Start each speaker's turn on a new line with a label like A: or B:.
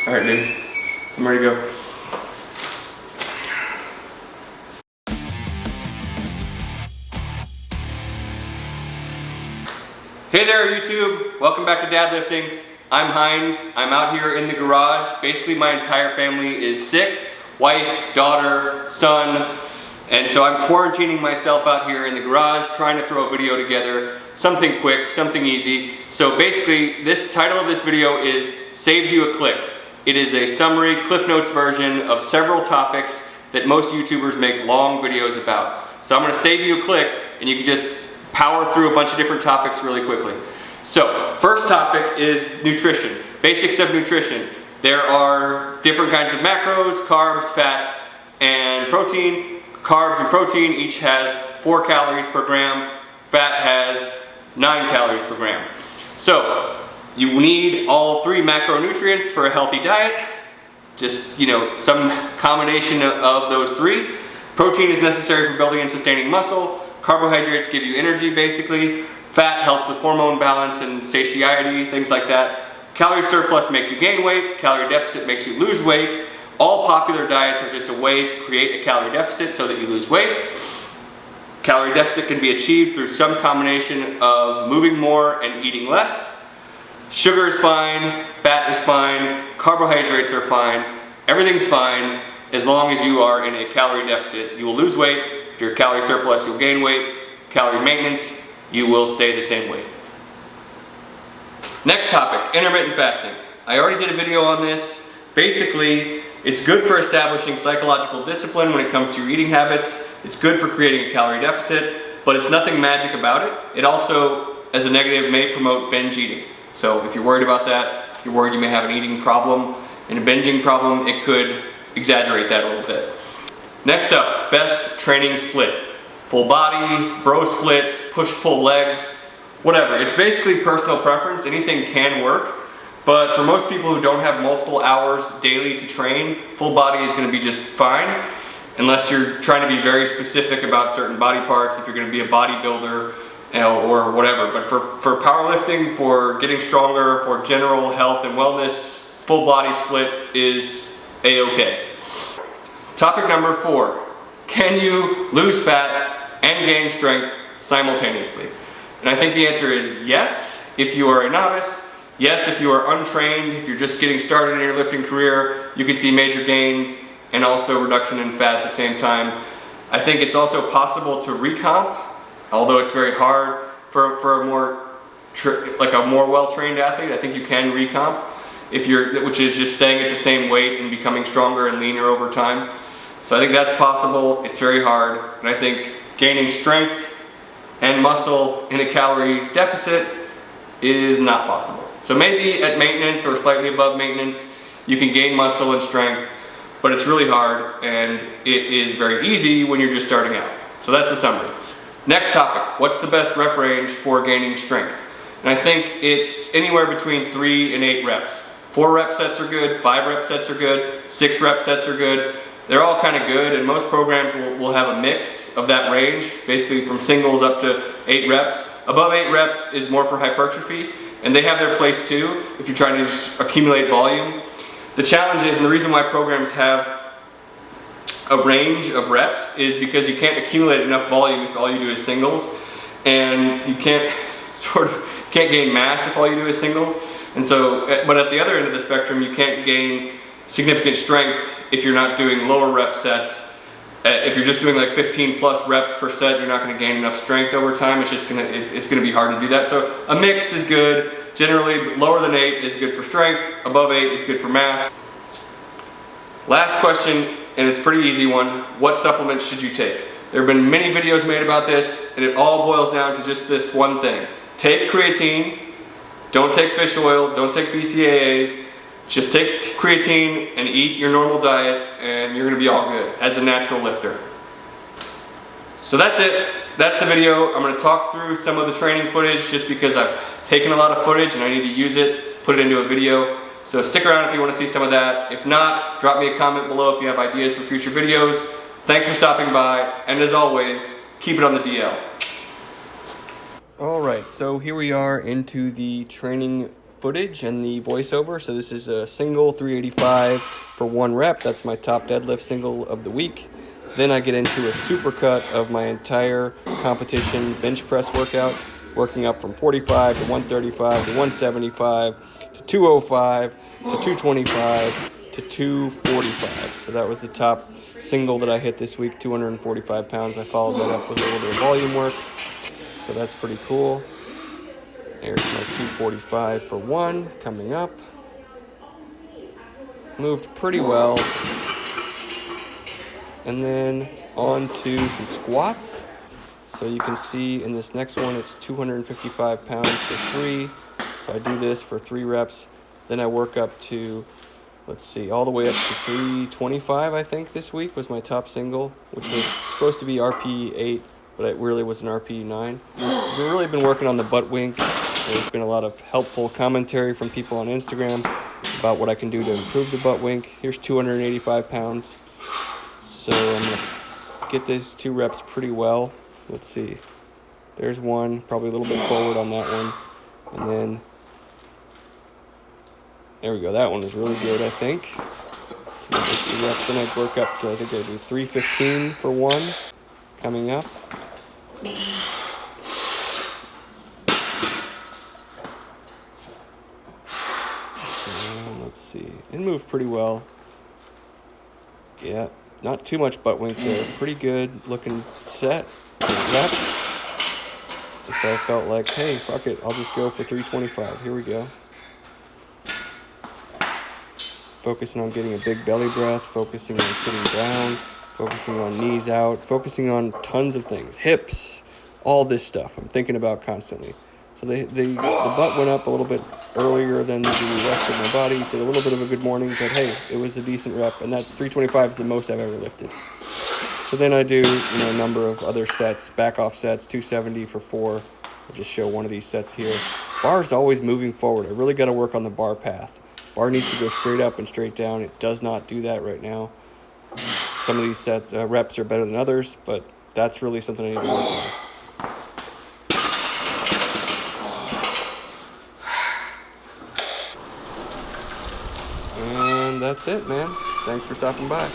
A: All right, dude. I'm ready to go. Hey there, YouTube. Welcome back to Dad Lifting. I'm Heinz. I'm out here in the garage. Basically, my entire family is sick. Wife, daughter, son. And so I'm quarantining myself out here in the garage, trying to throw a video together. Something quick, something easy. So basically, this title of this video is Saved You a Click. It is a summary, Cliff Notes version of several topics that most YouTubers make long videos about. So I'm gonna save you a click, and you can just power through a bunch of different topics really quickly. So, first topic is nutrition. Basics of nutrition. There are different kinds of macros, carbs, fats, and protein. Carbs and protein each has 4 calories per gram. Fat has 9 calories per gram. So, you need all 3 macronutrients for a healthy diet. Just, some combination of those 3. Protein is necessary for building and sustaining muscle. Carbohydrates give you energy, basically. Fat helps with hormone balance and satiety, things like that. Calorie surplus makes you gain weight. Calorie deficit makes you lose weight. All popular diets are just a way to create a calorie deficit so that you lose weight. Calorie deficit can be achieved through some combination of moving more and eating less. Sugar is fine, fat is fine, carbohydrates are fine, everything's fine as long as you are in a calorie deficit. You will lose weight. If you're calorie surplus, you'll gain weight. Calorie maintenance, you will stay the same weight. Next topic, intermittent fasting. I already did a video on this. Basically, it's good for establishing psychological discipline when it comes to your eating habits. It's good for creating a calorie deficit, but it's nothing magic about it. It also, as a negative, may promote binge eating. So if you're worried about that, if you're worried you may have an eating problem and a binging problem, it could exaggerate that a little bit. Next up, best training split. Full body, bro splits, push-pull legs, whatever. It's basically personal preference. Anything can work, but for most people who don't have multiple hours daily to train, full body is gonna be just fine, unless you're trying to be very specific about certain body parts, if you're gonna be a bodybuilder, or whatever. But for powerlifting, for getting stronger, for general health and wellness, full body split is a-okay. Topic number 4, can you lose fat and gain strength simultaneously? And I think the answer is yes, if you are a novice. Yes, if you are untrained, if you're just getting started in your lifting career, you can see major gains and also reduction in fat at the same time. I think it's also possible to recomp, although it's very hard for a more well-trained athlete. I think you can recomp, which is just staying at the same weight and becoming stronger and leaner over time. So I think that's possible. It's very hard, and I think gaining strength and muscle in a calorie deficit is not possible. So maybe at maintenance or slightly above maintenance, you can gain muscle and strength, but it's really hard, and it is very easy when you're just starting out. So that's the summary. Next topic, what's the best rep range for gaining strength? And I think it's anywhere between 3 and 8 reps. 4 rep sets are good, 5 rep sets are good, 6 rep sets are good. They're all kind of good, and most programs will have a mix of that range, basically from singles up to 8 reps. Above 8 reps is more for hypertrophy, and they have their place too if you're trying to just accumulate volume. The challenge is, and the reason why programs have a range of reps is because you can't accumulate enough volume if all you do is singles, and you can't gain mass if all you do is singles. And so, but at the other end of the spectrum, you can't gain significant strength if you're not doing lower rep sets. If you're just doing like 15 plus reps per set, you're not going to gain enough strength over time. It's going to be hard to do that. So a mix is good. Generally, lower than 8 is good for strength. Above 8 is good for mass. Last question, and it's a pretty easy one. What supplements should you take? There have been many videos made about this, and it all boils down to just this one thing. Take creatine. Don't take fish oil. Don't take BCAAs. Just take creatine and eat your normal diet, and you're gonna be all good as a natural lifter. So that's it. That's the video. I'm gonna talk through some of the training footage just because I've taken a lot of footage and I need to use it, put it into a video. So stick around if you wanna see some of that. If not, drop me a comment below if you have ideas for future videos. Thanks for stopping by, and as always, keep it on the DL. All right, so here we are into the training footage and the voiceover. So this is a single 385 for 1 rep. That's my top deadlift single of the week. Then I get into a supercut of my entire competition bench press workout, working up from 45 to 135 to 175 to 205 to 225 to 245. So that was the top single that I hit this week, 245 pounds. I followed that up with a little bit of volume work. So that's pretty cool. There's my 245 for 1 coming up. Moved pretty well. And then on to some squats. So you can see in this next one, it's 255 pounds for 3. So I do this for 3 reps. Then I work up to, let's see, all the way up to 325, I think this week was my top single, which was supposed to be RP 8, but it really was an RP 9. So we've really been working on the butt wink. There's been a lot of helpful commentary from people on Instagram about what I can do to improve the butt wink. Here's 285 pounds. So I'm going to get these 2 reps pretty well. Let's see. There's 1, probably a little bit forward on that one. And then, there we go. That one is really good, I think. So those 2 reps. Then I work up to, I think I do 315 for 1 coming up. And let's see. It moved pretty well. Yeah. Not too much butt wink there. Pretty good looking set. Rep. So I felt like, hey, fuck it. I'll just go for 325. Here we go. Focusing on getting a big belly breath. Focusing on sitting down. Focusing on knees out. Focusing on tons of things. Hips. All this stuff I'm thinking about constantly. So the butt went up a little bit earlier than the rest of my body. Did a little bit of a good morning, but hey, it was a decent rep, and that's 325 is the most I've ever lifted. So then I do, a number of other sets, back off sets, 270 for 4. I'll just show one of these sets here. Bar's always moving forward. I really got to work on the bar path. Bar needs to go straight up and straight down. It does not do that right now. Some of these reps are better than others, but that's really something I need to work on. And that's it, man. Thanks for stopping by.